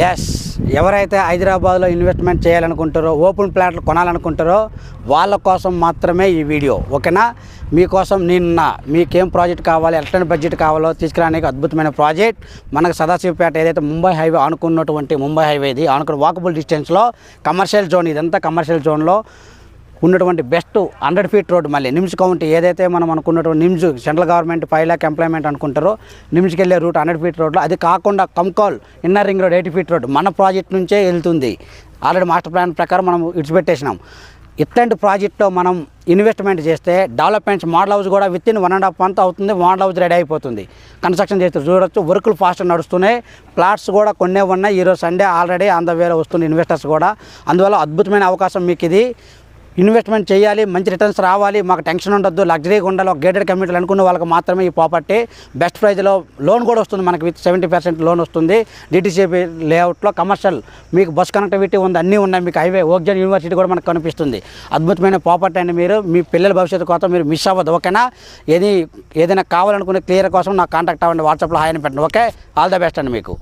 Yes, ఎవరైతే హైదరాబాద్లో investment చేయాలనుకుంటారో, open ప్లాట్లు కొనాలనుకుంటారో వాళ్ళ కోసం మాత్రమే ఈ వీడియో. ఓకేనా? మీకోసం మీకేం ప్రాజెక్ట్ కావాలి, ఎలాంటి బడ్జెట్ కావాలో తీసుకురానికి అద్భుతమైన ప్రాజెక్ట్ మనకు సదాశివపేట ఏదైతే ముంబై హైవే ఆనుకున్నటువంటి ముంబై హైవేది ఆనుకున్న వాకబుల్ డిస్టెన్స్లో కమర్షియల్ జోన్, ఇదంతా కమర్షియల్ జోన్లో ఉన్నటువంటి బెస్ట్ 100 ఫీట్ రోడ్. మళ్ళీ నిమ్స్ కౌంటీ ఏదైతే మనం అనుకున్నటువంటి NIMS central government 5 lakh employment అనుకుంటారో నిమ్స్కి వెళ్ళే రూట్ 100 ఫీట్ రోడ్లో, అది కాకుండా Kankal inner ring road 80 feet road మన ప్రాజెక్ట్ నుంచే వెళ్తుంది. ఆల్రెడీ మాస్టర్ ప్లాన్ ప్రకారం మనం ఇడిచిపెట్టేసినాం. ఇట్లాంటి ప్రాజెక్ట్లో మనం ఇన్వెస్ట్మెంట్ చేస్తే డెవలప్మెంట్స్ మోడల్ హౌస్ కూడా విత్ ఇన్ 1.5 month అవుతుంది. మోడల్ హౌస్ రెడీ అయిపోతుంది. కన్స్ట్రక్షన్ చేస్తే చూడొచ్చు, వర్కులు ఫాస్ట్ నడుస్తున్నాయి. ప్లాట్స్ కూడా కొన్నే ఉన్నాయి. ఈరోజు సండే ఆల్రెడీ ఆన్ ద వేలో వస్తుంది ఇన్వెస్టర్స్ కూడా. అందువల్ల అద్భుతమైన అవకాశం మీకు ఇది. ఇన్వెస్ట్మెంట్ చేయాలి, మంచి రిటర్న్స్ రావాలి, మాకు టెన్షన్ ఉండొద్దు, లగ్జరీగా ఉండాలి, ఒక గేటెడ్ కమ్యూనిటీలు అనుకున్న వాళ్ళకి మాత్రమే ఈ ప్రాపర్టీ. బెస్ట్ ప్రైజ్లో లోన్ కూడా వస్తుంది మనకి, విత్ 70% లోన్ వస్తుంది. డిటీసీపీ లేఅవుట్లో కమర్షియల్ మీకు బస్ కనెక్టివిటీ ఉంది, అన్నీ ఉన్నాయి. మీకు హైవే ఓక్జన్ యూనివర్సిటీ కూడా మనకు కనిపిస్తుంది. అద్భుతమైన ప్రాపర్టీ అండి. మీరు మీ పిల్లల భవిష్యత్తు కోసం మీరు మిస్ అవ్వద్దు. ఓకేనా? ఏదైనా కావాలనుకునే క్లియర్ కోసం నాకు కాంటాక్ట్ అవ్వండి. వాట్సాప్లో హాయ్ అని పెట్టండి. ఓకే, ఆల్ ద బెస్ట్ అండి మీకు.